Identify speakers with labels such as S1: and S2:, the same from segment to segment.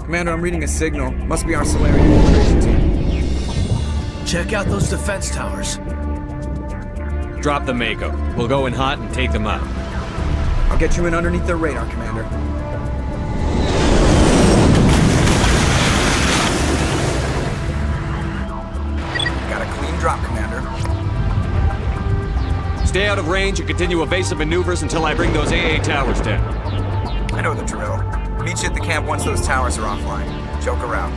S1: Commander, I'm reading a signal. Must be our Solarian infiltration team.
S2: Check out those defense towers.
S3: Drop the Mako. We'll go in hot and take them out.
S1: I'll get you in underneath their radar, Commander. Got a clean drop, Commander.
S3: Stay out of range and continue evasive maneuvers until I bring those AA towers down.
S1: I know the drill. Meet you at the camp once those towers are offline. Joke around.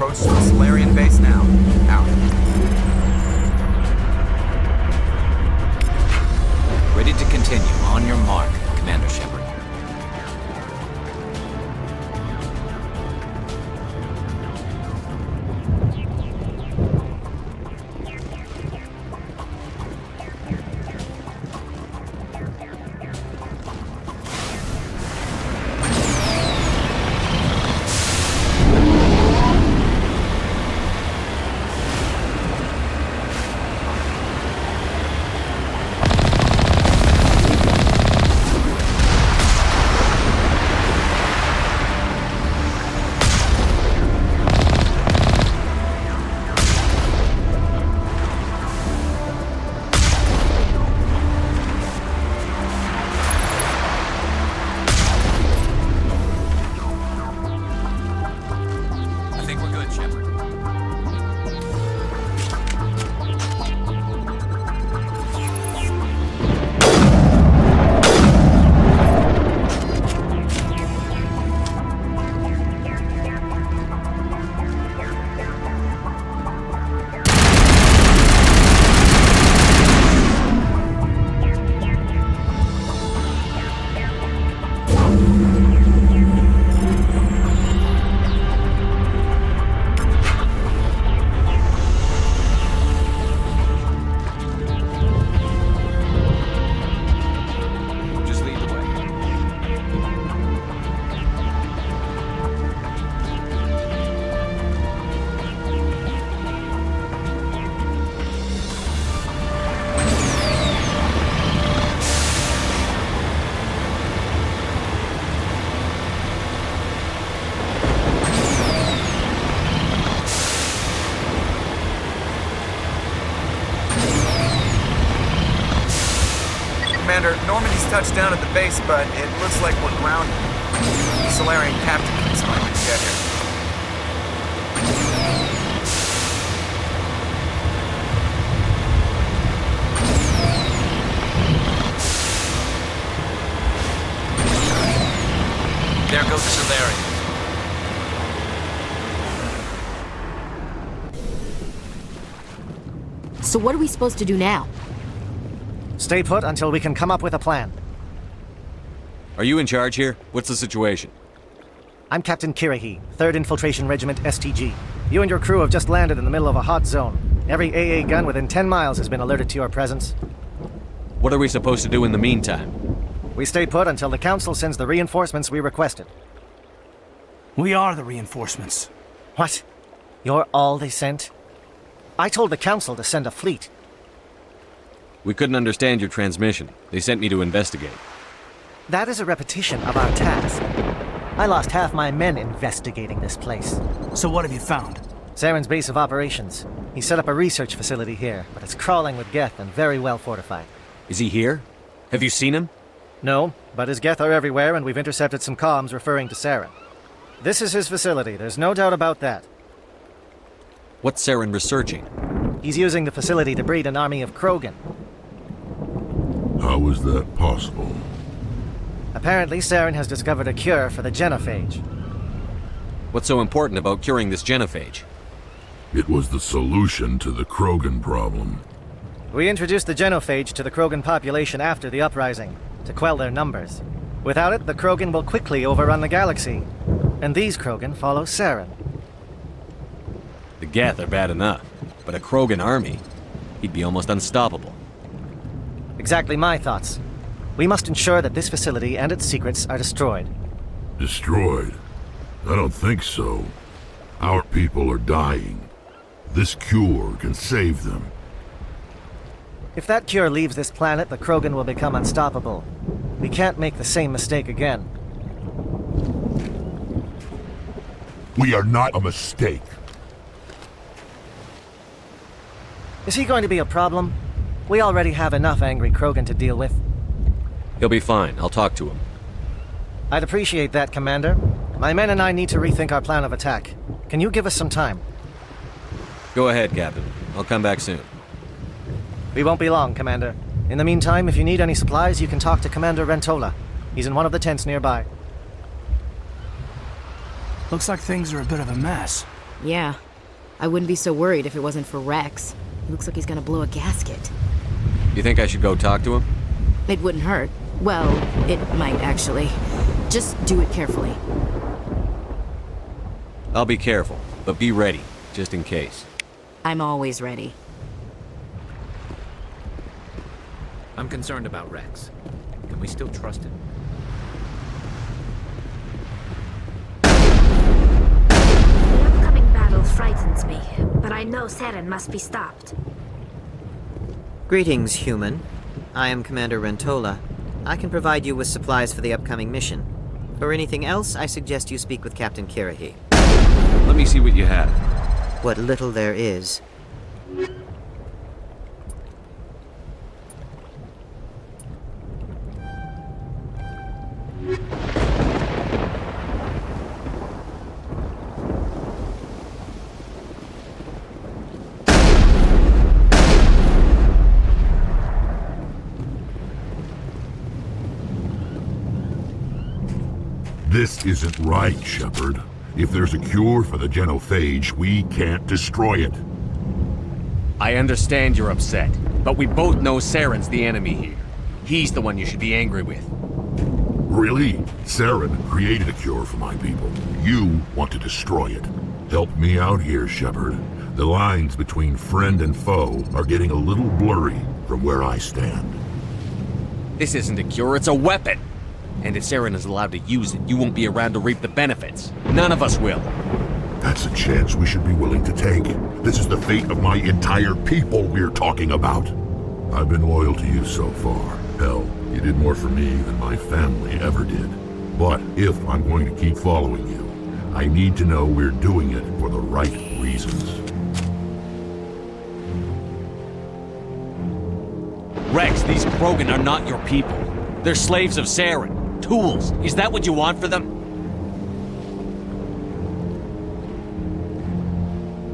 S1: Approach to the Solarian base now. Out.
S4: Ready to continue. On your mark, Commander Shepard. I think we're good, Shepard. Just lead the way.
S1: Commander, Normandy's touched down at the base, but it looks like we're grounded. The Solarian captain can explain when you get here.
S4: There goes the Solarian.
S5: So what are we supposed to do now?
S6: Stay put until we can come up with a plan.
S3: Are you in charge here? What's the situation?
S6: I'm Captain Kirrahe, 3rd Infiltration Regiment STG. You and your crew have just landed in the middle of a hot zone. Every AA gun within 10 miles has been alerted to your presence.
S3: What are we supposed to do in the meantime?
S6: We stay put until the Council sends the reinforcements we requested.
S2: We are the reinforcements.
S6: What? You're all they sent? I told the Council to send a fleet.
S3: We couldn't understand your transmission. They sent me to investigate.
S6: That is a repetition of our task. I lost half my men investigating this place.
S2: So what have you found?
S6: Saren's base of operations. He set up a research facility here, but it's crawling with Geth and very well fortified.
S3: Is he here? Have you seen him?
S6: No, but his Geth are everywhere, and we've intercepted some comms referring to Saren. This is his facility, there's no doubt about that.
S3: What's Saren researching?
S6: He's using the facility to breed an army of Krogan.
S7: How is that possible?
S6: Apparently, Saren has discovered a cure for the genophage.
S3: What's so important about curing this genophage?
S7: It was the solution to the Krogan problem.
S6: We introduced the genophage to the Krogan population after the uprising, to quell their numbers. Without it, the Krogan will quickly overrun the galaxy. And these Krogan follow Saren.
S3: The Geth are bad enough, but a Krogan army? He'd be almost unstoppable.
S6: Exactly my thoughts. We must ensure that this facility and its secrets are destroyed.
S7: Destroyed? I don't think so. Our people are dying. This cure can save them.
S6: If that cure leaves this planet, the Krogan will become unstoppable. We can't make the same mistake again.
S7: We are not a mistake.
S6: Is he going to be a problem? We already have enough angry Krogan to deal with.
S3: He'll be fine. I'll talk to him.
S6: I'd appreciate that, Commander. My men and I need to rethink our plan of attack. Can you give us some time?
S3: Go ahead, Captain. I'll come back soon.
S6: We won't be long, Commander. In the meantime, if you need any supplies, you can talk to Commander Rentola. He's in one of the tents nearby.
S2: Looks like things are a bit of a mess.
S5: Yeah. I wouldn't be so worried if it wasn't for Rex. He looks like he's gonna blow a gasket.
S3: You think I should go talk to him?
S5: It wouldn't hurt. Well, it might actually. Just do it carefully.
S3: I'll be careful, but be ready, just in case.
S5: I'm always ready.
S4: I'm concerned about Rex. Can we still trust him?
S8: The upcoming battle frightens me, but I know Saren must be stopped.
S9: Greetings, human. I am Commander Rentola. I can provide you with supplies for the upcoming mission. For anything else, I suggest you speak with Captain Kirahi.
S3: Let me see what you have.
S9: What little there is.
S7: This isn't right, Shepard. If there's a cure for the genophage, we can't destroy it.
S3: I understand you're upset, but we both know Saren's the enemy here. He's the one you should be angry with.
S7: Really? Saren created a cure for my people. You want to destroy it. Help me out here, Shepard. The lines between friend and foe are getting a little blurry from where I stand.
S3: This isn't a cure, it's a weapon! And if Saren is allowed to use it, you won't be around to reap the benefits. None of us will.
S7: That's a chance we should be willing to take. This is the fate of my entire people we're talking about. I've been loyal to you so far. Hell, you did more for me than my family ever did. But if I'm going to keep following you, I need to know we're doing it for the right reasons.
S3: Rex, these Krogan are not your people. They're slaves of Saren. Tools. Is that what you want for them?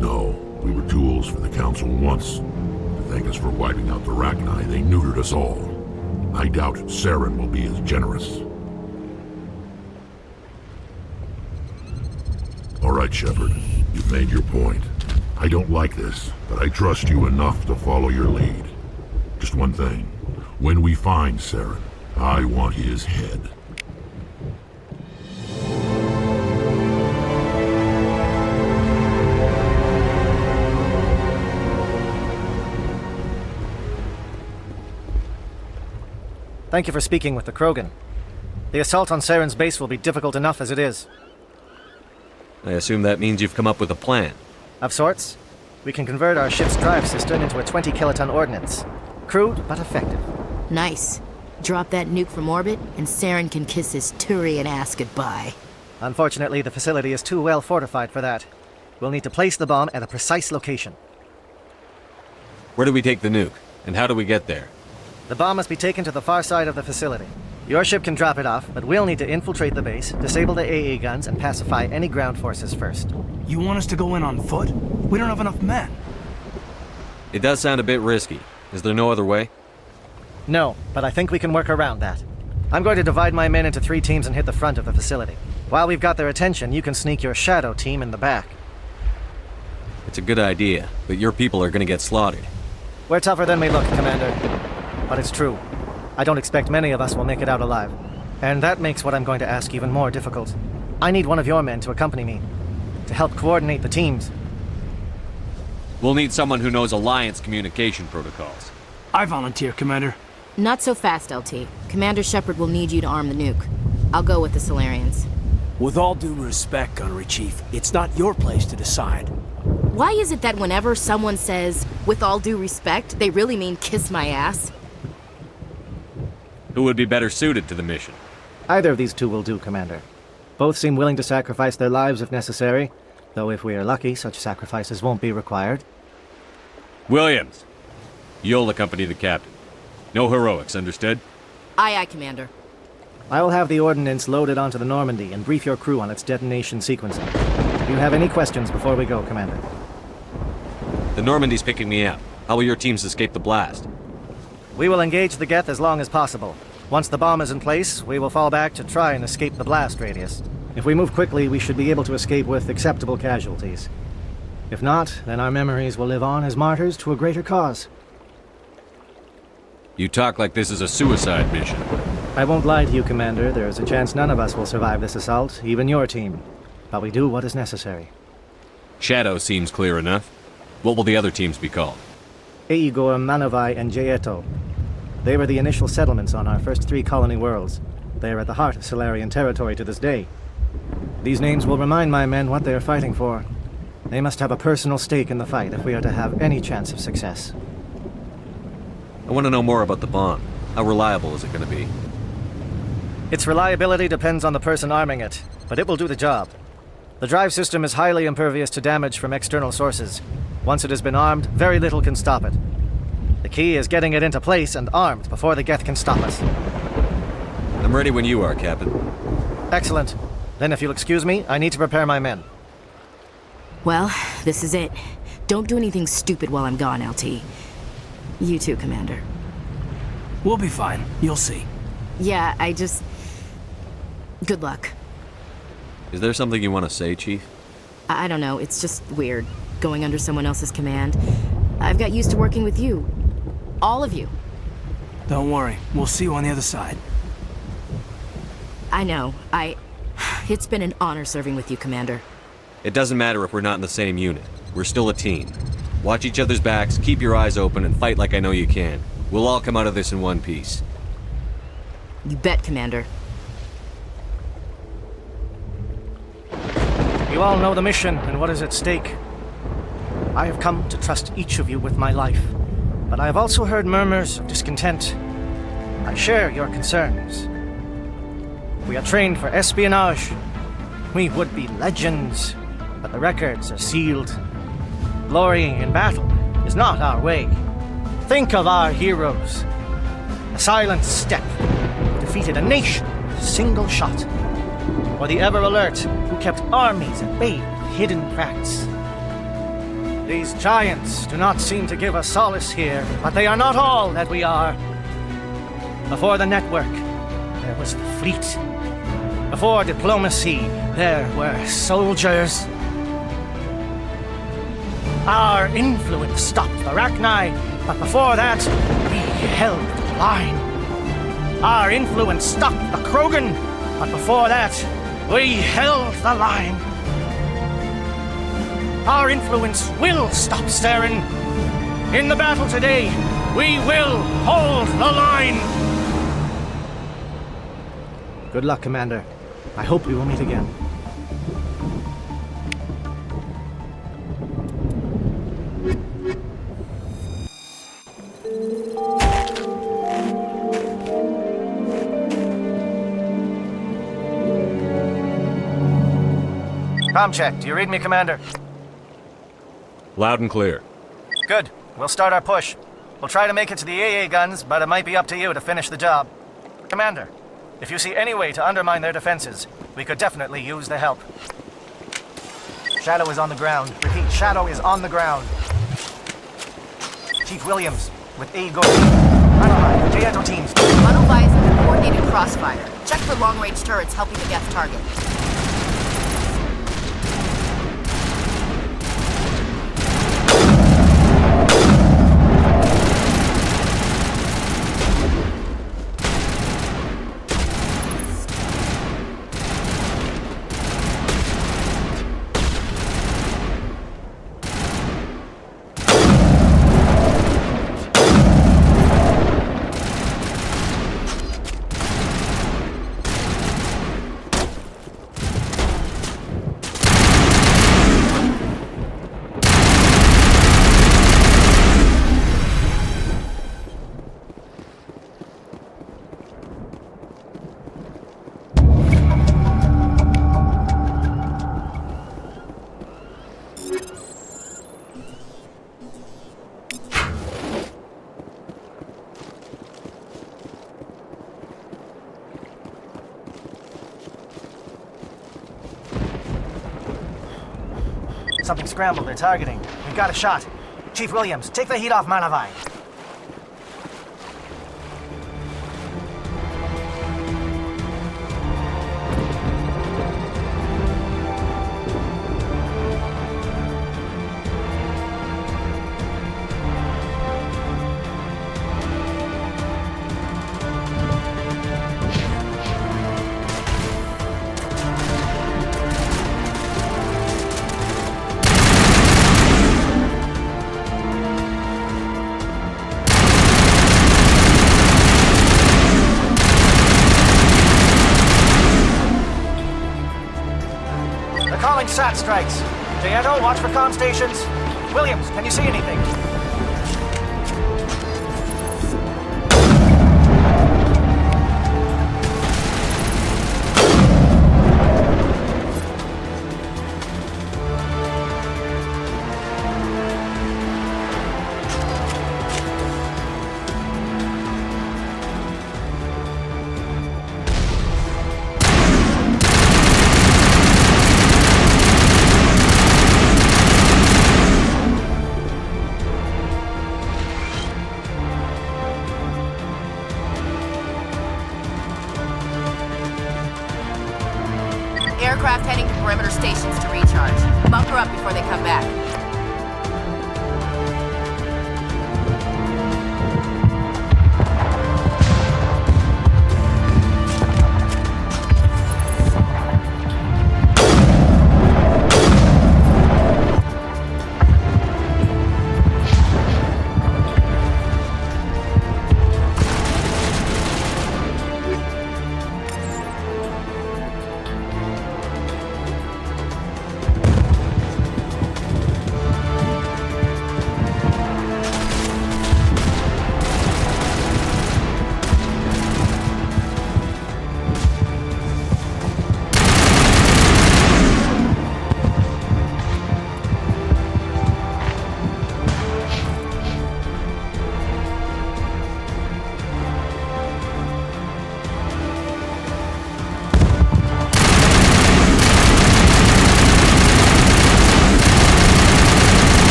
S7: No, we were tools for the Council once. To thank us for wiping out the Rachni, they neutered us all. I doubt Saren will be as generous. All right, Shepard. You've made your point. I don't like this, but I trust you enough to follow your lead. Just one thing. When we find Saren, I want his head.
S6: Thank you for speaking with the Krogan. The assault on Saren's base will be difficult enough as it is.
S3: I assume that means you've come up with a plan.
S6: Of sorts. We can convert our ship's drive system into a 20-kiloton ordnance. Crude, but effective.
S5: Nice. Drop that nuke from orbit, and Saren can kiss his Turian ass goodbye.
S6: Unfortunately, the facility is too well fortified for that. We'll need to place the bomb at a precise location.
S3: Where do we take the nuke? And how do we get there?
S6: The bomb must be taken to the far side of the facility. Your ship can drop it off, but we'll need to infiltrate the base, disable the AA guns, and pacify any ground forces first.
S2: You want us to go in on foot? We don't have enough men.
S3: It does sound a bit risky. Is there no other way?
S6: No, but I think we can work around that. I'm going to divide my men into 3 teams and hit the front of the facility. While we've got their attention, you can sneak your shadow team in the back.
S3: It's a good idea, but your people are gonna get slaughtered.
S6: We're tougher than we look, Commander. But it's true. I don't expect many of us will make it out alive. And that makes what I'm going to ask even more difficult. I need one of your men to accompany me, to help coordinate the teams.
S3: We'll need someone who knows Alliance communication protocols.
S2: I volunteer, Commander.
S5: Not so fast, LT. Commander Shepard will need you to arm the nuke. I'll go with the Solarians.
S2: With all due respect, Gunnery Chief, it's not your place to decide.
S5: Why is it that whenever someone says, with all due respect, they really mean kiss my ass?
S3: Who would be better suited to the mission?
S6: Either of these 2 will do, Commander. Both seem willing to sacrifice their lives if necessary, though if we are lucky, such sacrifices won't be required.
S3: Williams, you'll accompany the captain. No heroics, understood?
S5: Aye, aye, Commander.
S6: I will have the ordnance loaded onto the Normandy and brief your crew on its detonation sequencing. Do you have any questions before we go, Commander?
S3: The Normandy's picking me up. How will your teams escape the blast?
S6: We will engage the Geth as long as possible. Once the bomb is in place, we will fall back to try and escape the blast radius. If we move quickly, we should be able to escape with acceptable casualties. If not, then our memories will live on as martyrs to a greater cause.
S3: You talk like this is a suicide mission.
S6: I won't lie to you, Commander. There is a chance none of us will survive this assault, even your team. But we do what is necessary.
S3: Shadow seems clear enough. What will the other teams be called?
S6: Eigor, Manavai, and Jaeto. They were the initial settlements on our first 3 colony worlds. They are at the heart of Solarian territory to this day. These names will remind my men what they are fighting for. They must have a personal stake in the fight if we are to have any chance of success.
S3: I want to know more about the bomb. How reliable is it going to be?
S6: Its reliability depends on the person arming it, but it will do the job. The drive system is highly impervious to damage from external sources. Once it has been armed, very little can stop it. The key is getting it into place and armed before the Geth can stop us.
S3: I'm ready when you are, Captain.
S6: Excellent. Then if you'll excuse me, I need to prepare my men.
S5: Well, this is it. Don't do anything stupid while I'm gone, LT. You too, Commander.
S2: We'll be fine. You'll see.
S5: Yeah, Good luck.
S3: Is there something you want to say, Chief?
S5: I don't know, it's just weird, going under someone else's command. I've got used to working with you. All of you.
S2: Don't worry. We'll see you on the other side.
S5: I know. It's been an honor serving with you, Commander.
S3: It doesn't matter if we're not in the same unit. We're still a team. Watch each other's backs, keep your eyes open, and fight like I know you can. We'll all come out of this in one piece.
S5: You bet, Commander.
S6: You all know the mission and what is at stake. I have come to trust each of you with my life, but I have also heard murmurs of discontent. I share your concerns. We are trained for espionage. We would be legends, but the records are sealed. Glorying in battle is not our way. Think of our heroes. A silent step who defeated a nation with a single shot. Or the ever-alert who kept armies at bay with hidden facts. These giants do not seem to give us solace here, but they are not all that we are. Before the network, there was the fleet. Before diplomacy, there were soldiers. Our influence stopped the Rachni, but before that, we held the line. Our influence stopped the Krogan, but before that, we held the line. Our influence will stop Saren. In the battle today, we will hold the line. Good luck, Commander. I hope we will meet again. Comm check. Do you read me, Commander?
S3: Loud and clear.
S6: Good. We'll start our push. We'll try to make it to the AA guns, but it might be up to you to finish the job. Commander, if you see any way to undermine their defenses, we could definitely use the help. Shadow is on the ground. Repeat, Shadow is on the ground. Chief Williams, with Eigor. Manavai, Jaeto teams.
S5: Manavai is under coordinated crossfire. Check for long-range turrets helping the Geth target.
S6: Something scrambled. They're targeting. We've got a shot. Chief Williams, take the heat off Manavai. SAT strikes. Dieto, watch for comm stations. Williams, can you see anything?
S5: Aircraft heading to perimeter stations to recharge. Bunker up before they come back.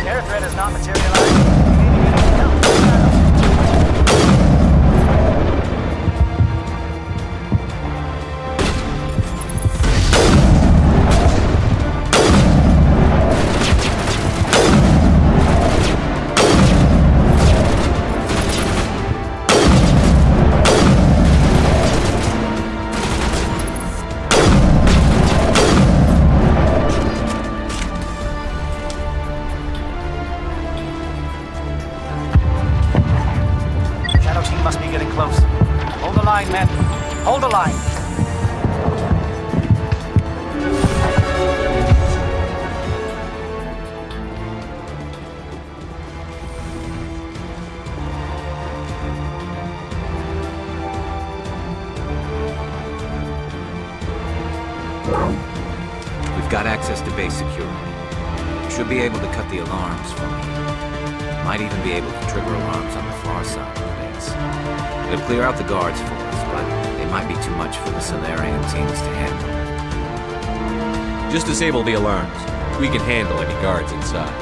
S5: Air threat has not materialized. Shadow team must be getting close. Hold the line, men. Hold the line.
S4: We've got access to base security. We should be able to cut the alarms from here. Might even be able to trigger alarms on the far side of the base. It'll clear out the guards for us, but they might be too much for the Solarian teams to handle.
S3: Just disable the alarms. We can handle any guards inside.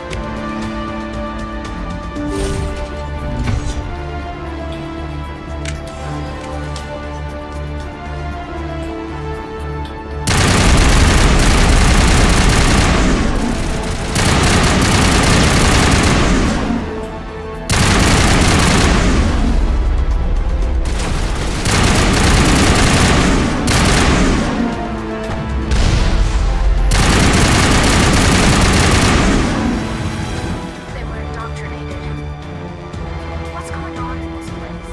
S8: They were indoctrinated. What's going on in this place?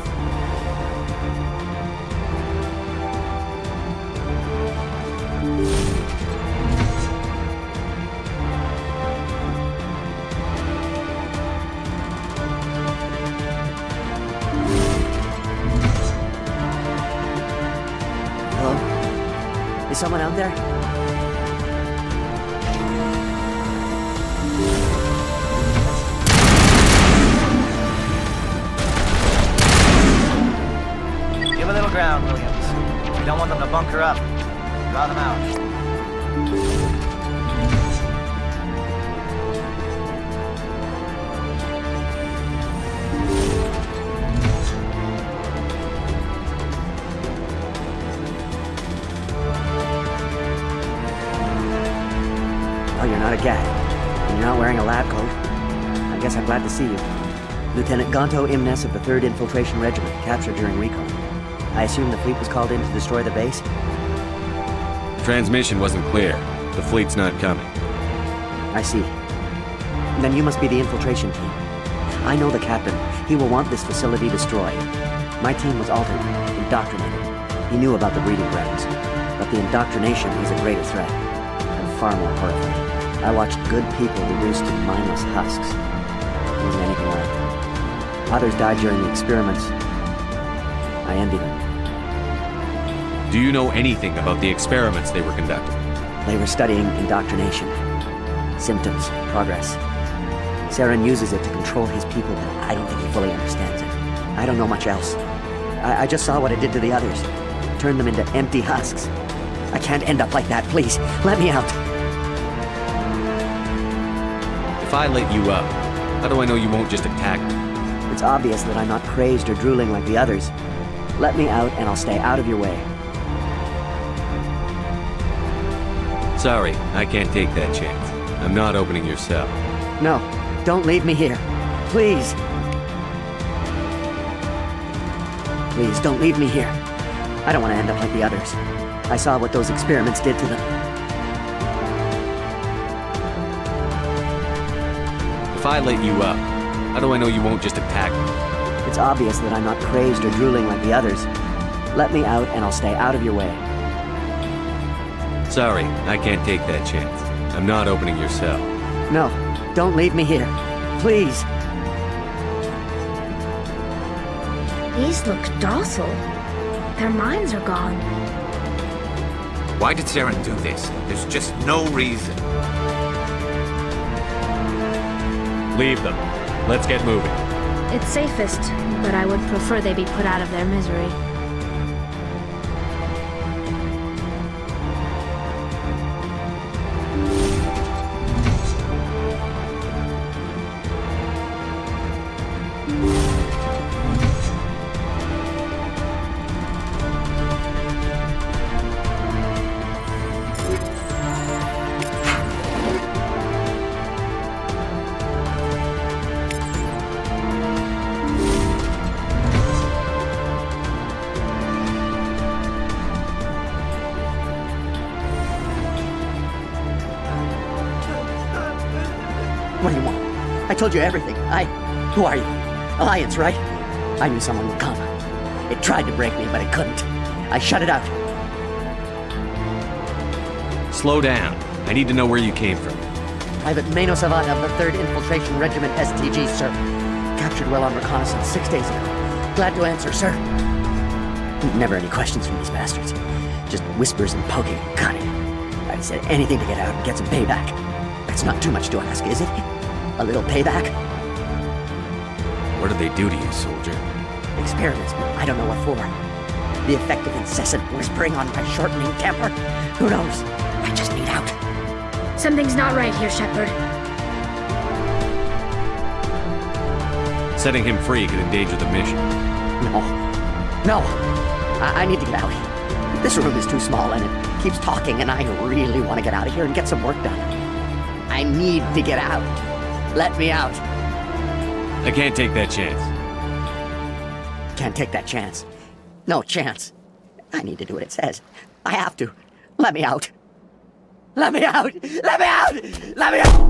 S10: Hello? Is someone out there?
S6: Give a little ground, Williams. We don't want them to bunker up. Draw them out.
S10: you're not a GAT, and you're not wearing a lab coat. I guess I'm glad to see you. Lieutenant Gonto Imnes of the 3rd Infiltration Regiment, captured during recon. I assume the fleet was called in to destroy the base?
S3: Transmission wasn't clear. The fleet's not coming.
S10: I see. Then you must be the infiltration team. I know the captain. He will want this facility destroyed. My team was altered, indoctrinated. He knew about the breeding grounds. But the indoctrination is a greater threat, and far more horrifying. I watched good people reduced to mindless husks. There wasn't anything left. Others died during the experiments. I envy them.
S3: Do you know anything about the experiments they were conducting?
S10: They were studying indoctrination. Symptoms, progress. Saren uses it to control his people, but I don't think he fully understands it. I don't know much else. I just saw what it did to the others. Turned them into empty husks. I can't end up like that, please. Let me out.
S3: If I let you up, how do I know you won't just attack me?
S10: It's obvious that I'm not crazed or drooling like the others. Let me out and I'll stay out of your way.
S3: Sorry, I can't take that chance. I'm not opening your cell.
S10: No, don't leave me here. Please. Please, don't leave me here. I don't want to end up like the others. I saw what those experiments did to them.
S3: If I let you up, how do I know you won't just attack me?
S10: It's obvious that I'm not crazed or drooling like the others. Let me out and I'll stay out of your way.
S3: Sorry, I can't take that chance. I'm not opening your cell.
S10: No, don't leave me here. Please.
S8: These look docile. Their minds are gone.
S4: Why did Saren do this? There's just no reason.
S3: Leave them. Let's get moving.
S8: It's safest, but I would prefer they be put out of their misery.
S10: What do you want? I told you everything. Who are you? Alliance, right? I knew someone would come. It tried to break me, but it couldn't. I shut it out.
S3: Slow down. I need to know where you came from.
S10: Private Mano Savata of the 3rd Infiltration Regiment STG, sir. Captured well on reconnaissance 6 days ago. Glad to answer, sir. Never any questions from these bastards. Just whispers and poking and cutting. I said anything to get out and get some payback. That's not too much to ask, is it? A little payback?
S3: What did they do to you, soldier?
S10: Experiments, but I don't know what for. The effect of incessant whispering on my shortening temper? Who knows? I just need out.
S8: Something's not right here, Shepard.
S3: Setting him free could endanger the mission.
S10: No. I need to get out. This room is too small and it keeps talking and I really want to get out of here and get some work done. I need to get out. Let me out.
S3: I can't take that chance.
S10: Can't take that chance. No chance. I need to do what it says. I have to. Let me out. Let me out! Let me out! Let me out!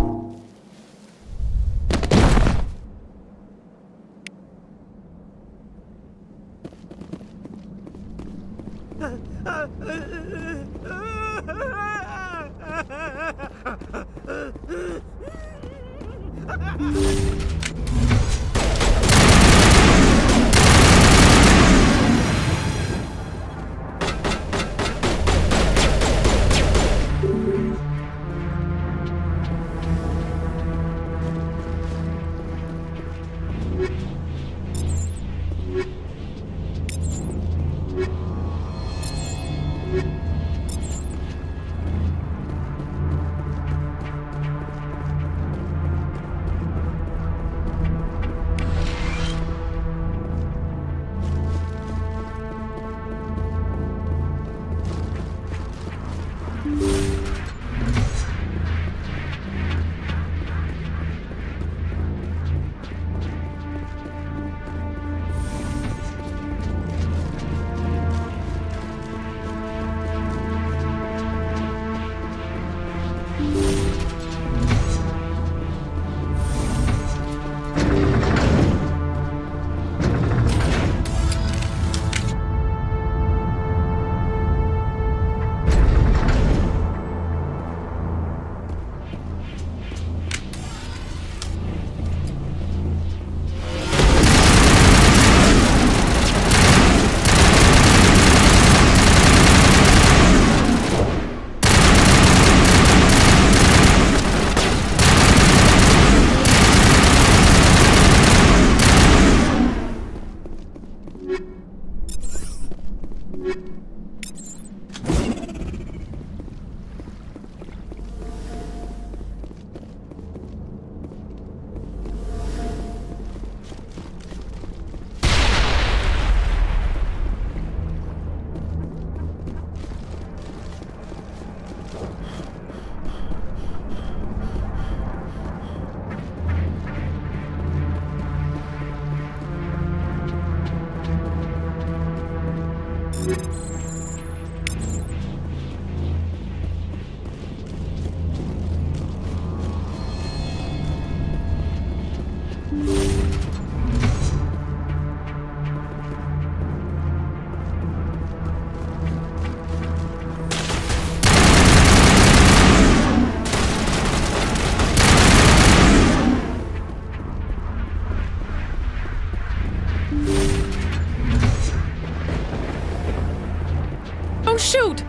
S11: Oh, shoot!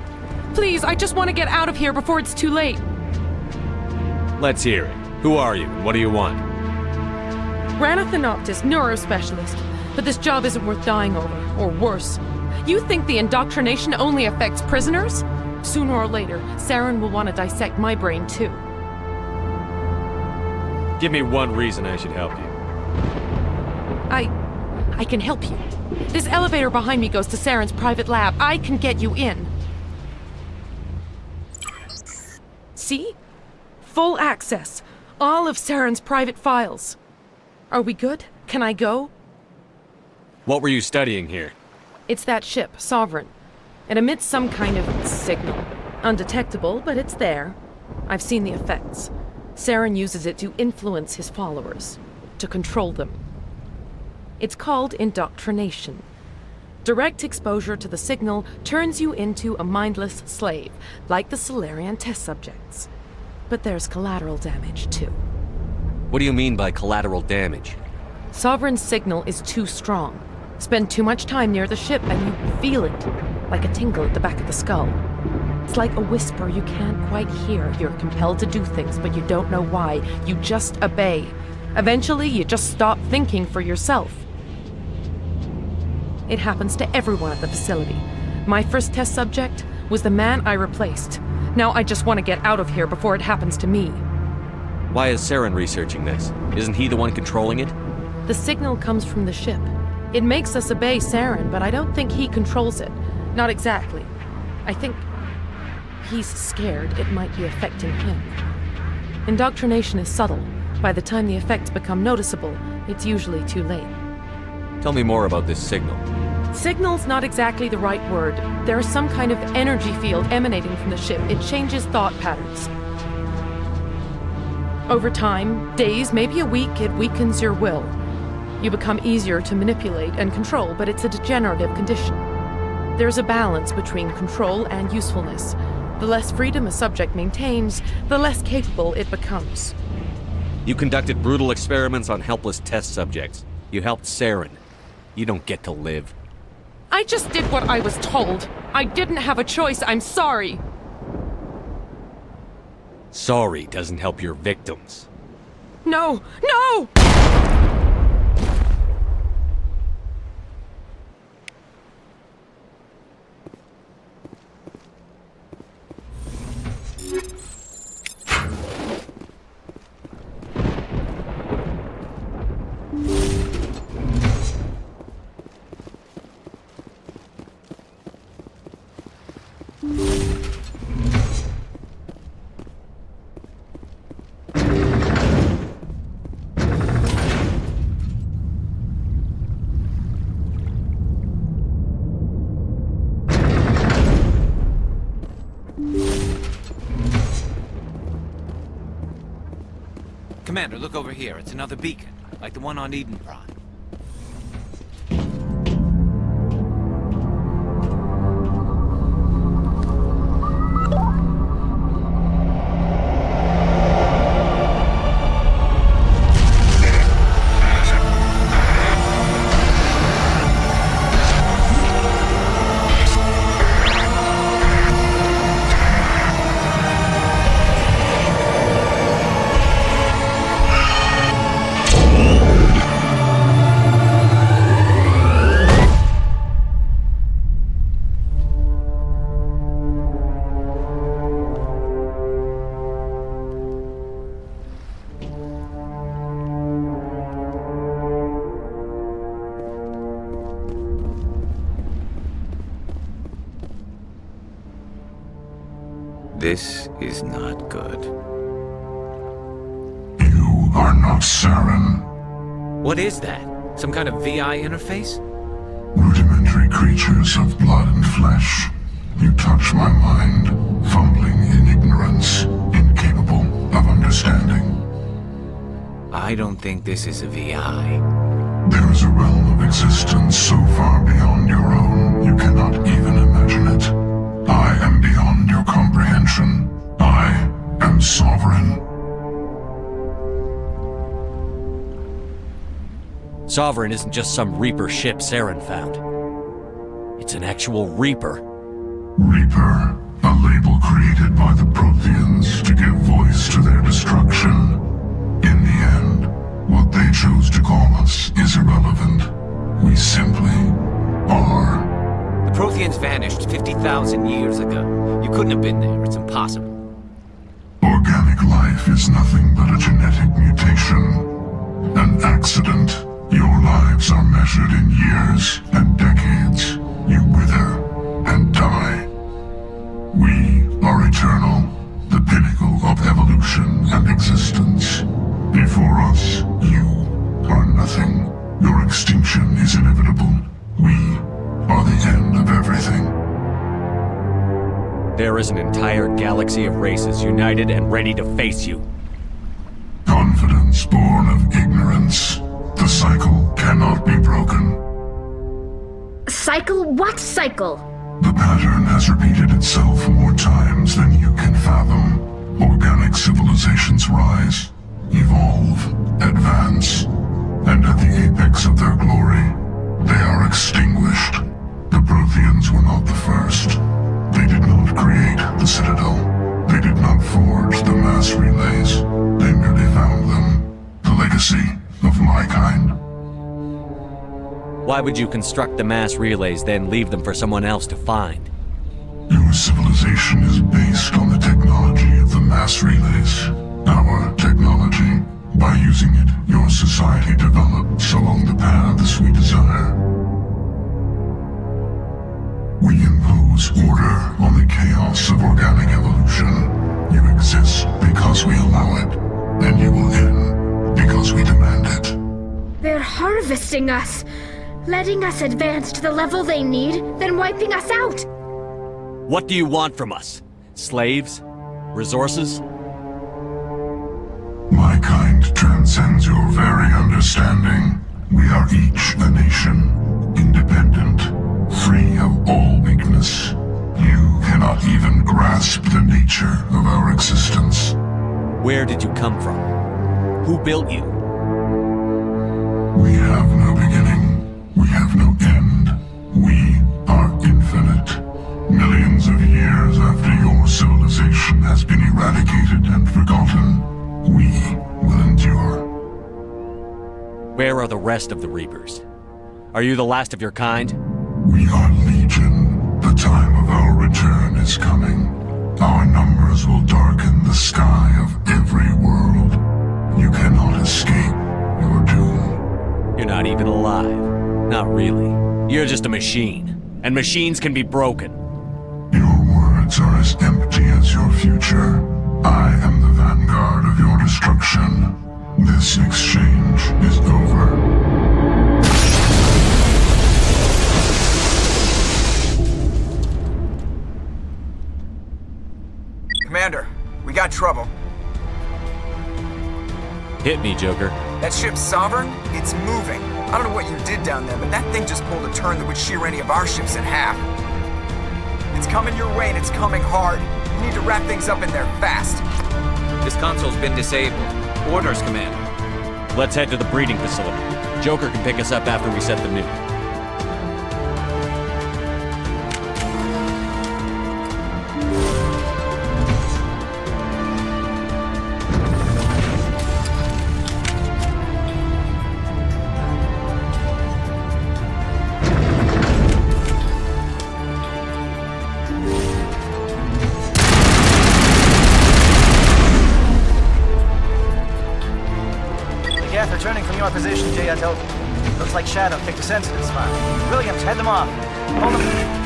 S11: Please, I just want to get out of here before it's too late.
S3: Let's hear it. Who are you, and what do you want?
S11: Rana Thanoptis, neurospecialist. But this job isn't worth dying over, or worse. You think the indoctrination only affects prisoners? Sooner or later, Saren will want to dissect my brain too.
S3: Give me one reason I should help you.
S11: I can help you. This elevator behind me goes to Saren's private lab. I can get you in. See? Full access. All of Saren's private files. Are we good? Can I go?
S3: What were you studying here?
S11: It's that ship, Sovereign. It emits some kind of signal. Undetectable, but it's there. I've seen the effects. Saren uses it to influence his followers, to control them. It's called indoctrination. Direct exposure to the signal turns you into a mindless slave, like the Salarian test subjects. But there's collateral damage, too.
S3: What do you mean by collateral damage?
S11: Sovereign's signal is too strong. Spend too much time near the ship and you feel it, like a tingle at the back of the skull. It's like a whisper you can't quite hear. You're compelled to do things, but you don't know why. You just obey. Eventually, you just stop thinking for yourself. It happens to everyone at the facility. My first test subject was the man I replaced. Now I just want to get out of here before it happens to me.
S3: Why is Saren researching this? Isn't he the one controlling it?
S11: The signal comes from the ship. It makes us obey Saren, but I don't think he controls it. Not exactly. I think he's scared it might be affecting him. Indoctrination is subtle. By the time the effects become noticeable, it's usually too late.
S3: Tell me more about this signal.
S11: Signal's not exactly the right word. There's some kind of energy field emanating from the ship. It changes thought patterns. Over time, days, maybe a week, it weakens your will. You become easier to manipulate and control, but it's a degenerative condition. There's a balance between control and usefulness. The less freedom a subject maintains, the less capable it becomes.
S3: You conducted brutal experiments on helpless test subjects. You helped Saren. You don't get to live.
S11: I just did what I was told. I didn't have a choice. I'm sorry.
S3: Sorry doesn't help your victims.
S11: No! No!
S4: Commander, look over here. It's another beacon, like the one on Eden Prime. This is not good.
S7: You are not Saren.
S4: What is that? Some kind of VI interface?
S7: Rudimentary creatures of blood and flesh. You touch my mind, fumbling in ignorance, incapable of understanding.
S4: I don't think this is a VI.
S7: There is a realm of existence so far beyond your own, you cannot even imagine it. I am beyond your comprehension. I am sovereign.
S3: Sovereign isn't just some Reaper ship Saren found. It's an actual Reaper.
S7: Reaper, a label created by the Protheans to give voice to their destruction. In the end, what they chose to call us is irrelevant. We simply are.
S4: The Protheans vanished 50,000 years ago. You couldn't have been there. It's impossible.
S7: Organic life is nothing but a genetic mutation. An accident. Your lives are measured in years and decades. You wither and die. We are eternal, the pinnacle of evolution and existence. Before us, you are nothing. Your extinction is inevitable. We are the end of everything.
S3: There is an entire galaxy of races united and ready to face you.
S7: Confidence born of ignorance. The cycle cannot be broken.
S8: Cycle? What cycle?
S7: The pattern has repeated itself more times than you can fathom. Organic civilizations rise, evolve, advance, and at the apex of their glory, they are extinguished. The Protheans were not the first. They did not create the Citadel. They did not forge the mass relays. They merely found them. The legacy of my kind.
S3: Why would you construct the mass relays, then leave them for someone else to find?
S7: Your civilization is based on the technology of the mass relays. Our technology. By using it, your society develops along the paths we desire. We impose order on the chaos of organic evolution. You exist because we allow it, and you will end because we demand it.
S8: They're harvesting us, letting us advance to the level they need, then wiping us out.
S3: What do you want from us? Slaves? Resources?
S7: My kind transcends your very understanding. We are each a nation, independent, free of all weakness. You cannot even grasp the nature of our existence.
S3: Where did you come from? Who built you?
S7: We have no beginning. We have no end. We are infinite. Millions of years after your civilization has been eradicated and forgotten, we will endure.
S3: Where are the rest of the Reapers? Are you the last of your kind?
S7: We are Legion. The time of our return is coming. Our numbers will darken the sky of every world. You cannot escape your doom.
S3: You're not even alive. Not really. You're just a machine. And machines can be broken.
S7: Your words are as empty as your future. I am the vanguard of your destruction. This exchange is over.
S1: Commander, we got trouble.
S3: Hit me, Joker.
S1: That ship's Sovereign? It's moving. I don't know what you did down there, but that thing just pulled a turn that would shear any of our ships in half. It's coming your way and it's coming hard. You need to wrap things up in there fast.
S4: This console's been disabled. Orders, Commander.
S3: Let's head to the breeding facility. Joker can pick us up after we set the nuke.
S6: Geth returning from your position, J.L. Looks like Shadow picked a sensitive spot. Williams, head them off. Hold them.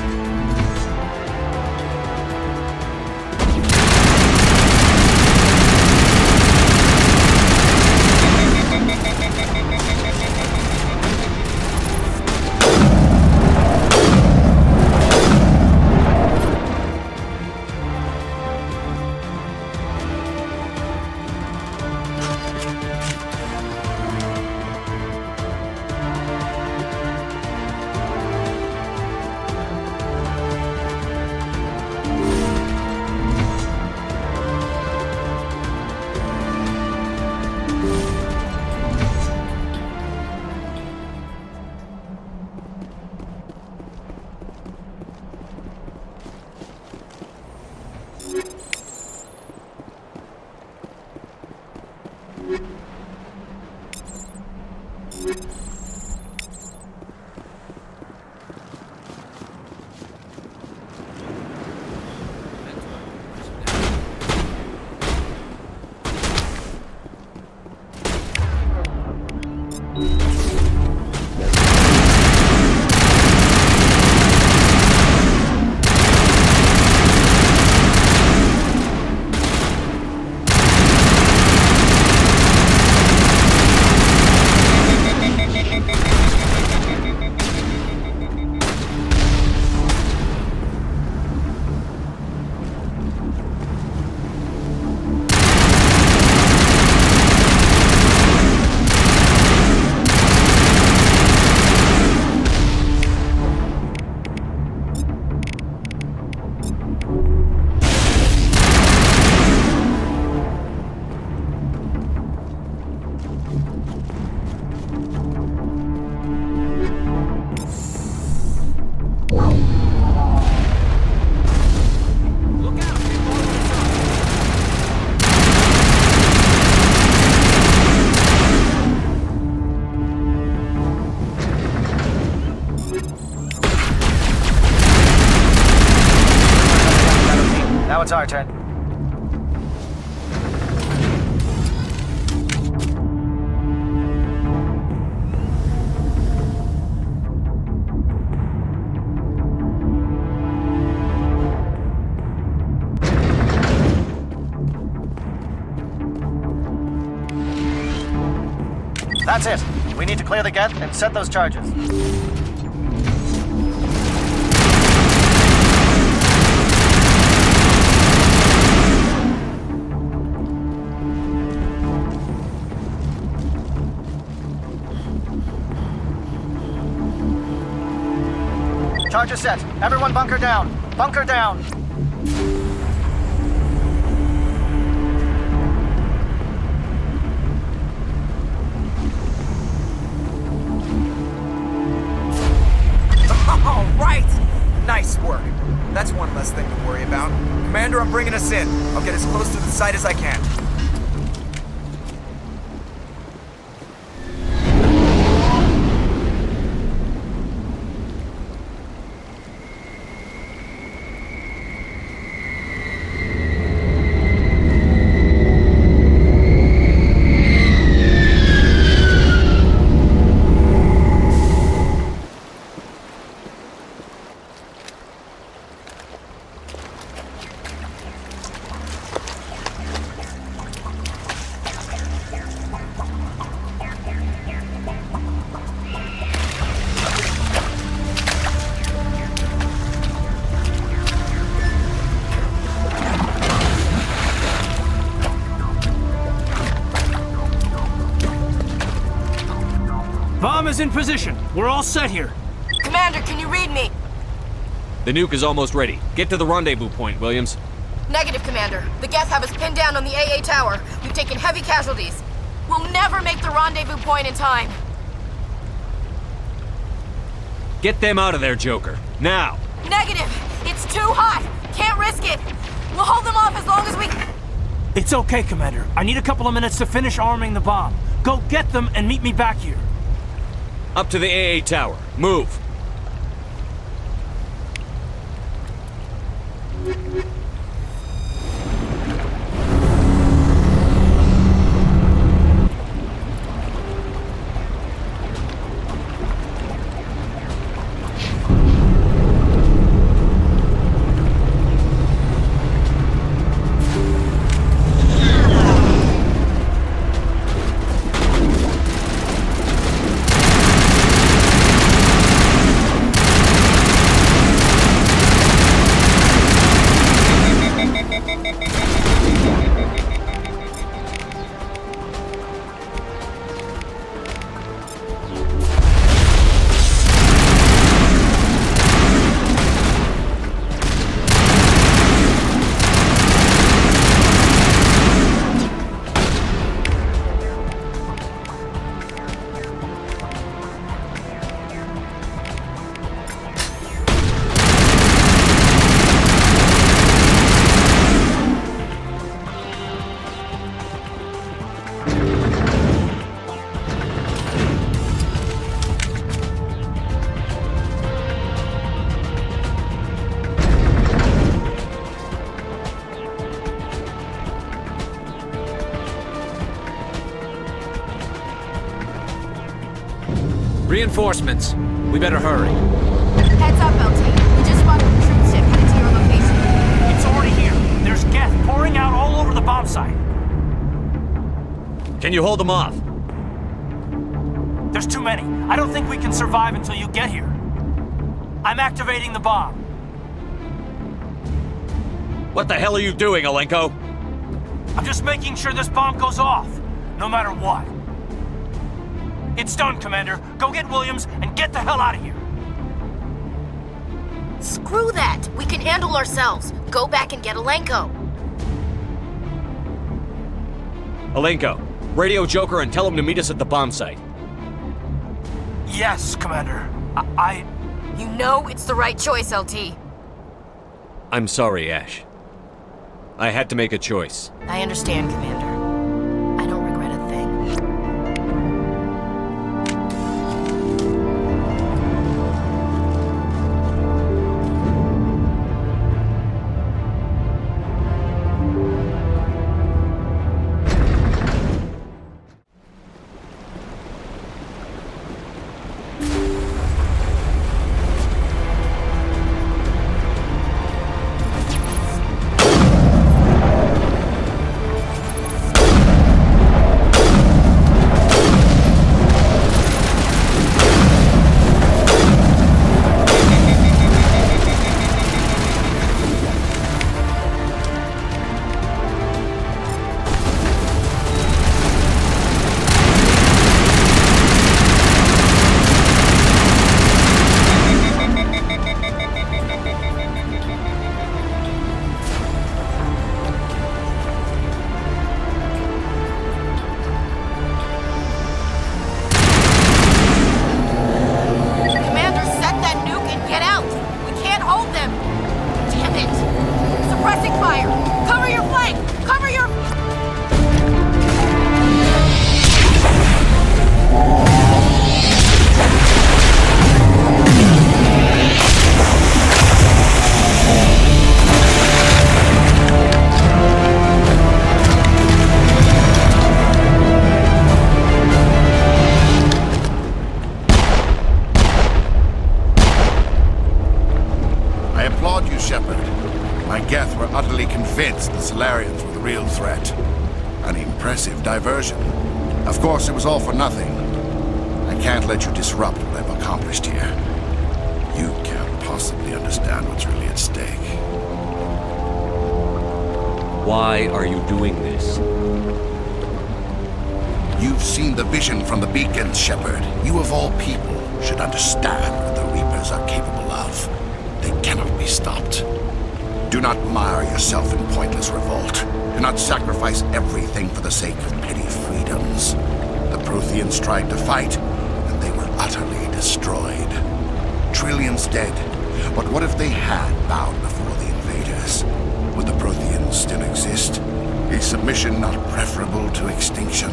S6: it's our turn. That's it. We need to clear the gate and set those charges. Charges set. Everyone bunker down. Bunker down.
S1: All right! Nice work. That's one less thing to worry about. Commander, I'm bringing us in. I'll get as close to the site as I can.
S2: Bomb is in position. We're all set here.
S5: Commander, can you read me?
S3: The nuke is almost ready. Get to the rendezvous point, Williams.
S5: Negative, Commander. The Geth have us pinned down on the AA tower. We've taken heavy casualties. We'll never make the rendezvous point in time.
S3: Get them out of there, Joker. Now!
S5: Negative! It's too hot! Can't risk it! We'll hold them off as long as we...
S2: It's okay, Commander. I need a couple of minutes to finish arming the bomb. Go get them and meet me back here.
S3: Up to the AA tower. Move!
S4: Reinforcements. We better hurry.
S5: Heads up, LT. We just spotted a troop ship headed to your location.
S2: It's already here. There's Geth pouring out all over the bomb site.
S3: Can you hold them off?
S2: There's too many. I don't think we can survive until you get here. I'm activating the bomb.
S3: What the hell are you doing, Alenko?
S2: I'm just making sure this bomb goes off, no matter what. It's done, Commander. Go get Williams and get the hell out of here.
S5: Screw that! We can handle ourselves. Go back and get Alenko.
S3: Alenko, radio Joker and tell him to meet us at the bomb site.
S2: Yes, Commander.
S5: You know it's the right choice, LT.
S3: I'm sorry, Ash. I had to make a choice.
S5: I understand, Commander. I don't regret a thing.
S12: My Geth were utterly convinced the Solarians were the real threat. An impressive diversion. Of course, it was all for nothing. I can't let you disrupt what I've accomplished here. You can't possibly understand what's really at stake.
S3: Why are you doing this?
S12: You've seen the vision from the beacons, Shepard. You of all people should understand what the Reapers are capable of. They cannot be stopped. Do not mire yourself in pointless revolt. Do not sacrifice everything for the sake of petty freedoms. The Protheans tried to fight, and they were utterly destroyed. Trillions dead. But what if they had bowed before the invaders? Would the Protheans still exist? Is submission not preferable to extinction?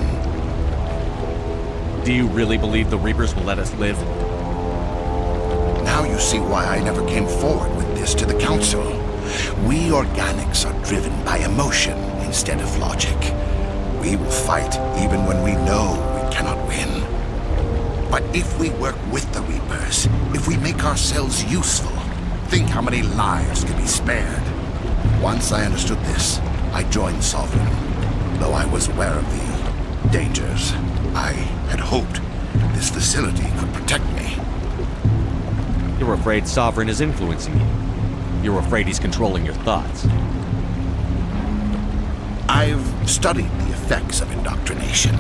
S3: Do you really believe the Reapers will let us live?
S12: Now you see why I never came forward with this to the Council. We organics are driven by emotion instead of logic. We will fight even when we know we cannot win. But if we work with the Reapers, if we make ourselves useful, think how many lives could be spared. Once I understood this, I joined Sovereign. Though I was aware of the dangers, I had hoped this facility could protect me.
S3: You're afraid Sovereign is influencing you. You're afraid he's controlling your thoughts.
S12: I've studied the effects of indoctrination.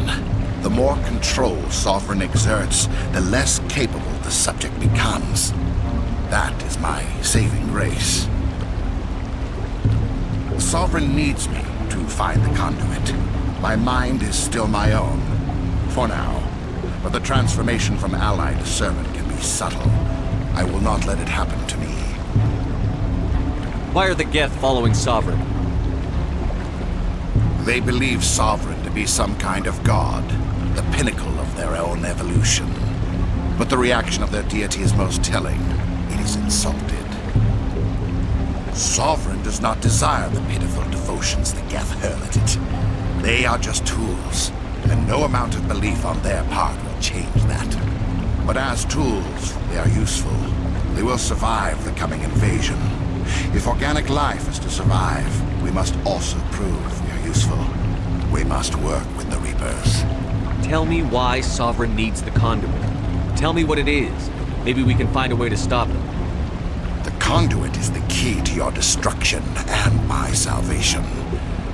S12: The more control Sovereign exerts, the less capable the subject becomes. That is my saving grace. Sovereign needs me to find the conduit. My mind is still my own, for now. But the transformation from ally to servant can be subtle. I will not let it happen to me.
S3: Why are the Geth following Sovereign?
S12: They believe Sovereign to be some kind of god, the pinnacle of their own evolution. But the reaction of their deity is most telling. It is insulted. Sovereign does not desire the pitiful devotions the Geth hurl at it. They are just tools, and no amount of belief on their part will change that. But as tools, they are useful. They will survive the coming invasion. If organic life is to survive, we must also prove we are useful. We must work with the Reapers.
S3: Tell me why Sovereign needs the conduit. Tell me what it is. Maybe we can find a way to stop them.
S12: The conduit is the key to your destruction and my salvation.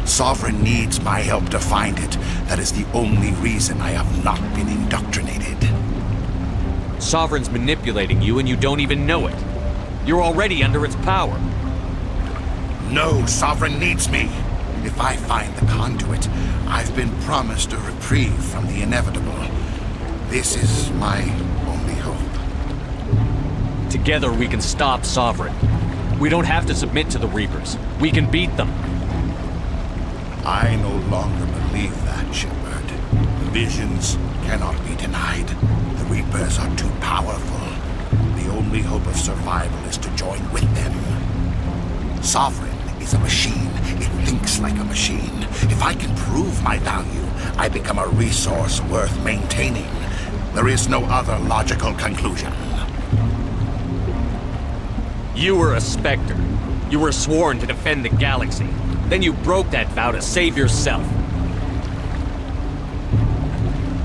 S12: Sovereign needs my help to find it. That is the only reason I have not been indoctrinated.
S3: Sovereign's manipulating you and you don't even know it. You're already under its power.
S12: No, Sovereign needs me. If I find the conduit, I've been promised a reprieve from the inevitable. This is my only hope.
S3: Together we can stop Sovereign. We don't have to submit to the Reapers. We can beat them.
S12: I no longer believe that, Shepard. Visions cannot be denied. The Reapers are too powerful. The only hope of survival is to join with them. Sovereign is a machine. It thinks like a machine. If I can prove my value, I become a resource worth maintaining. There is no other logical conclusion.
S3: You were a Spectre. You were sworn to defend the galaxy. Then you broke that vow to save yourself.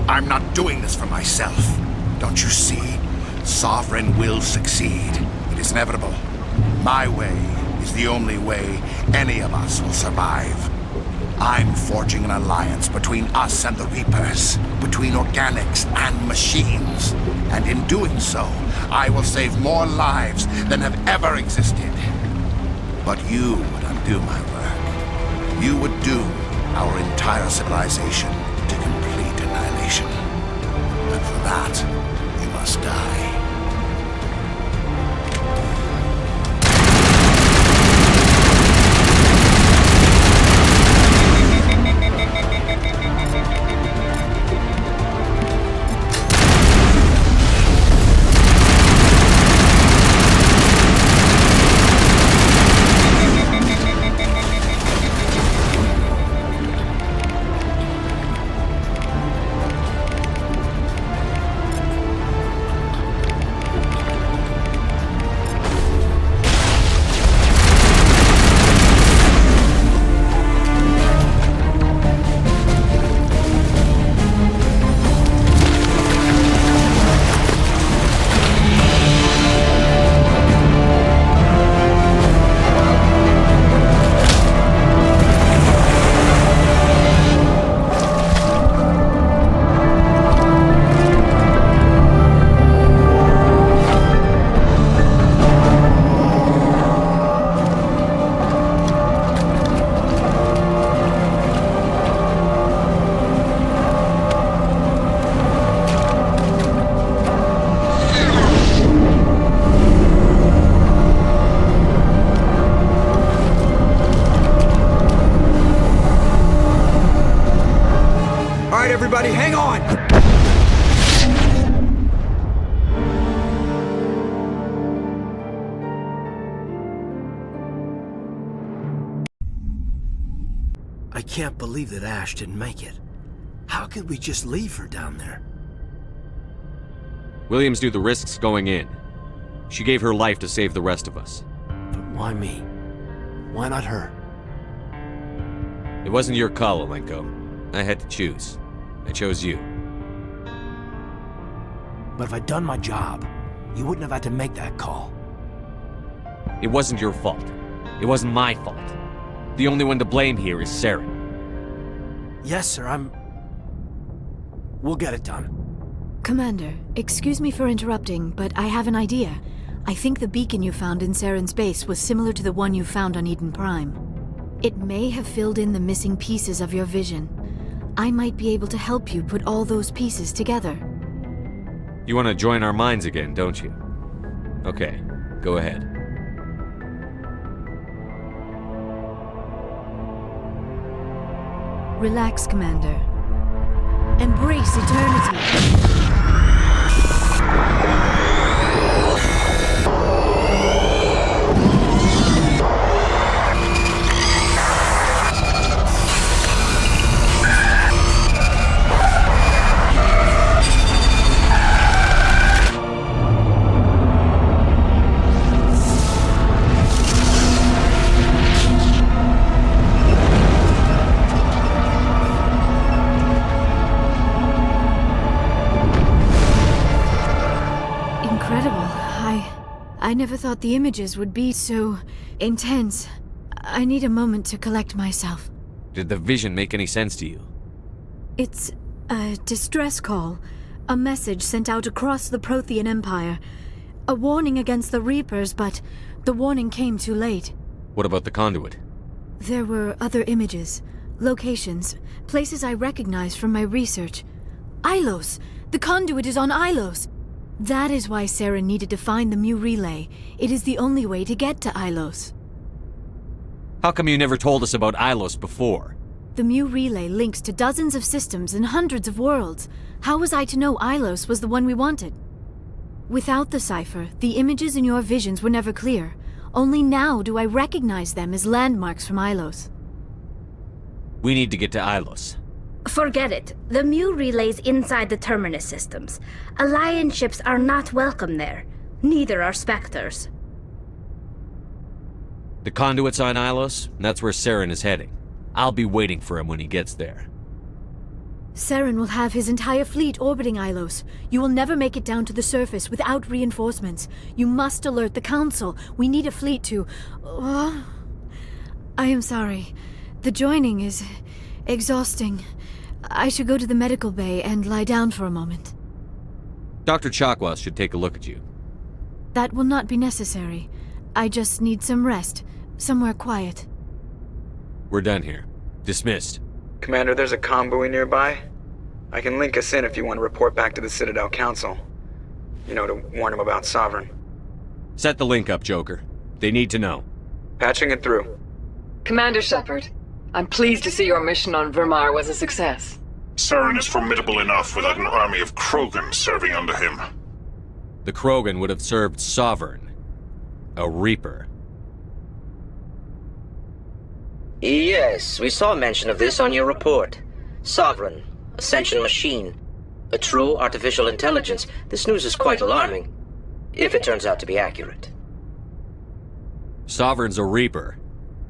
S12: I'm not doing this for myself. Don't you see? Sovereign will succeed. It is inevitable. My way is the only way any of us will survive. I'm forging an alliance between us and the Reapers, between organics and machines. And in doing so, I will save more lives than have ever existed. But you would undo my work. You would doom our entire civilization to complete annihilation. And for that, you must die.
S1: everybody, hang on!
S13: I can't believe that Ash didn't make it. How could we just leave her down there?
S3: Williams knew the risks going in. She gave her life to save the rest of us.
S13: But why me? Why not her?
S3: It wasn't your call, Alenko. I had to choose. I chose you.
S13: But if I'd done my job, you wouldn't have had to make that call.
S3: It wasn't your fault. It wasn't my fault. The only one to blame here is Saren.
S13: Yes, sir, We'll get it done.
S14: Commander, excuse me for interrupting, but I have an idea. I think the beacon you found in Saren's base was similar to the one you found on Eden Prime. It may have filled in the missing pieces of your vision. I might be able to help you put all those pieces together.
S3: You want to join our minds again, don't you? Okay, go ahead.
S14: Relax, Commander. Embrace eternity. I never thought the images would be so intense. I need a moment to collect myself.
S3: Did the vision make any sense to you?
S14: It's a distress call. A message sent out across the Prothean Empire. A warning against the Reapers, but the warning came too late.
S3: What about the conduit?
S14: There were other images, locations, places I recognized from my research. Ilos! The conduit is on Ilos! That is why Saren needed to find the Mu Relay. It is the only way to get to Ilos.
S3: How come you never told us about Ilos before?
S14: The Mu Relay links to dozens of systems and hundreds of worlds. How was I to know Ilos was the one we wanted? Without the cipher, the images in your visions were never clear. Only now do I recognize them as landmarks from Ilos.
S3: We need to get to Ilos.
S8: Forget it. The Mu Relay's inside the Terminus systems. Alliance ships are not welcome there. Neither are Spectres.
S3: The conduit's on Ilos, and that's where Saren is heading. I'll be waiting for him when he gets there.
S14: Saren will have his entire fleet orbiting Ilos. You will never make it down to the surface without reinforcements. You must alert the Council. We need a fleet to... I am sorry. The joining is exhausting. I should go to the medical bay and lie down for a moment.
S3: Dr. Chakwas should take a look at you.
S14: That will not be necessary. I just need some rest. Somewhere quiet.
S3: We're done here. Dismissed.
S1: Commander, there's a convoy nearby. I can link us in if you want to report back to the Citadel Council. You know, to warn them about Sovereign.
S3: Set the link up, Joker. They need to know.
S1: Patching it through.
S15: Commander Shepard, I'm pleased to see your mission on Vermar was a success.
S16: Saren is formidable enough without an army of Krogan serving under him.
S3: The Krogan would have served Sovereign. A Reaper.
S17: Yes, we saw mention of this on your report. Sovereign, Ascension machine, a true artificial intelligence. This news is quite alarming, if it turns out to be accurate.
S3: Sovereign's a Reaper.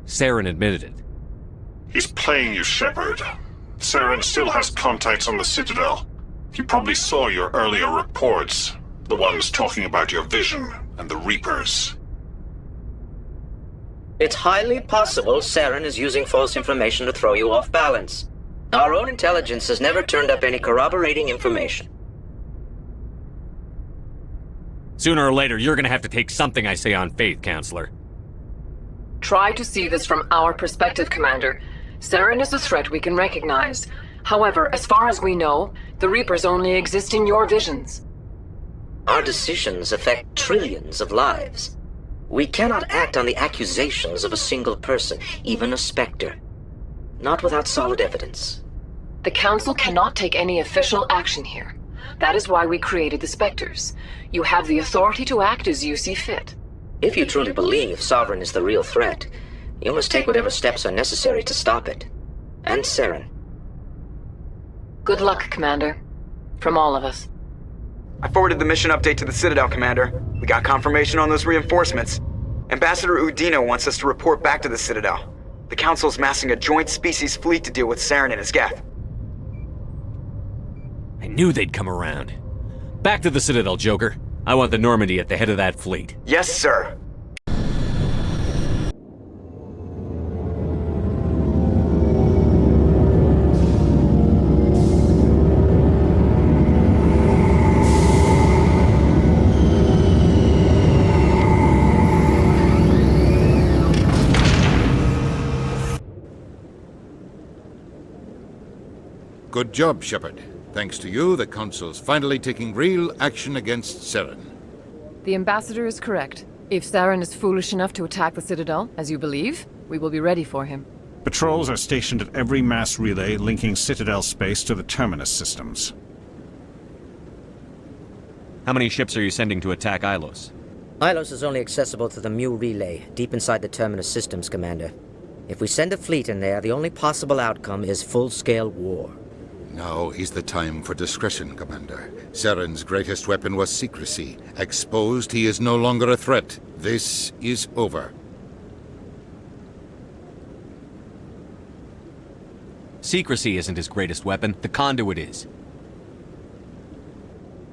S3: Saren admitted it.
S16: He's playing you, Shepard. Saren still has contacts on the Citadel. He probably saw your earlier reports, the ones talking about your vision and the Reapers.
S17: It's highly possible Saren is using false information to throw you off balance. Our own intelligence has never turned up any corroborating information.
S3: Sooner or later, you're gonna have to take something I say on faith, Counselor.
S15: Try to see this from our perspective, Commander. Saren is a threat we can recognize. However, as far as we know, the Reapers only exist in your visions.
S17: Our decisions affect trillions of lives. We cannot act on the accusations of a single person, even a Spectre. Not without solid evidence.
S15: The Council cannot take any official action here. That is why we created the Spectres. You have the authority to act as you see fit.
S17: If you truly believe Sovereign is the real threat, you must take whatever steps are necessary to stop it. And Saren.
S15: Good luck, Commander. From all of us.
S18: I forwarded the mission update to the Citadel, Commander. We got confirmation on those reinforcements. Ambassador Udina wants us to report back to the Citadel. The Council's massing a joint species fleet to deal with Saren and his Geth.
S3: I knew they'd come around. Back to the Citadel, Joker. I want the Normandy at the head of that fleet.
S18: Yes, sir.
S19: Good job, Shepard. Thanks to you, the Council's finally taking real action against Saren.
S20: The Ambassador is correct. If Saren is foolish enough to attack the Citadel, as you believe, we will be ready for him.
S21: Patrols are stationed at every mass relay linking Citadel space to the Terminus systems.
S3: How many ships are you sending to attack Ilos?
S17: Ilos is only accessible to the Mu relay, deep inside the Terminus systems, Commander. If we send a fleet in there, the only possible outcome is full-scale war.
S19: Now is the time for discretion, Commander. Saren's greatest weapon was secrecy. Exposed, he is no longer a threat. This is over.
S3: Secrecy isn't his greatest weapon. The conduit is.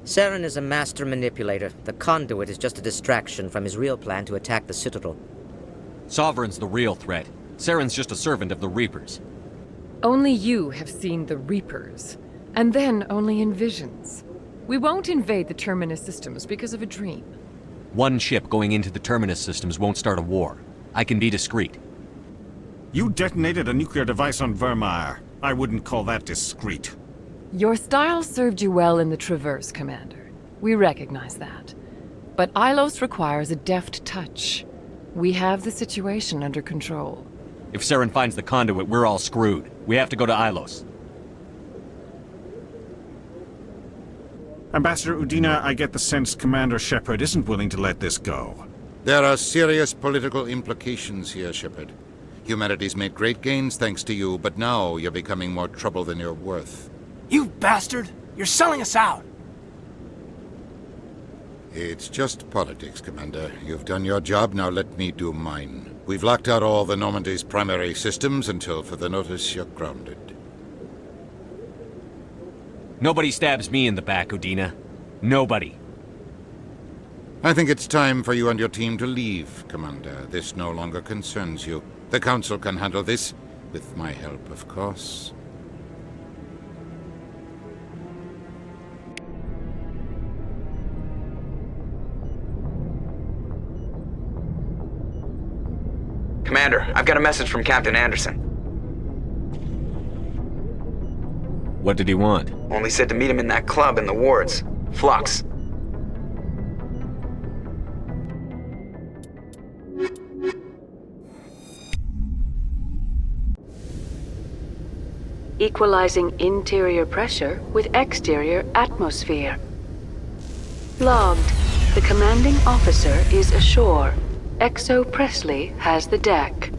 S17: Saren is a master manipulator. The conduit is just a distraction from his real plan to attack the Citadel.
S3: Sovereign's the real threat. Saren's just a servant of the Reapers.
S20: Only you have seen the Reapers, and then only in visions. We won't invade the Terminus systems because of a dream.
S3: One ship going into the Terminus systems won't start a war. I can be discreet.
S21: You detonated a nuclear device on Vermeer. I wouldn't call that discreet.
S20: Your style served you well in the Traverse, Commander. We recognize that. But Ilos requires a deft touch. We have the situation under control.
S3: If Saren finds the conduit, we're all screwed. We have to go to Ilos.
S21: Ambassador Udina, I get the sense Commander Shepard isn't willing to let this go.
S19: There are serious political implications here, Shepard. Humanity's made great gains thanks to you, but now you're becoming more trouble than you're worth.
S2: You bastard! You're selling us out!
S19: It's just politics, Commander. You've done your job, now let me do mine. We've locked out all the Normandy's primary systems until further notice you're grounded.
S3: Nobody stabs me in the back, Udina. Nobody.
S19: I think it's time for you and your team to leave, Commander. This no longer concerns you. The Council can handle this, with my help, of course.
S18: Commander, I've got a message from Captain Anderson.
S3: What did he want?
S18: Only said to meet him in that club in the wards. Flux.
S22: Equalizing interior pressure with exterior atmosphere. Logged. The commanding officer is ashore. Exo Presley has the deck.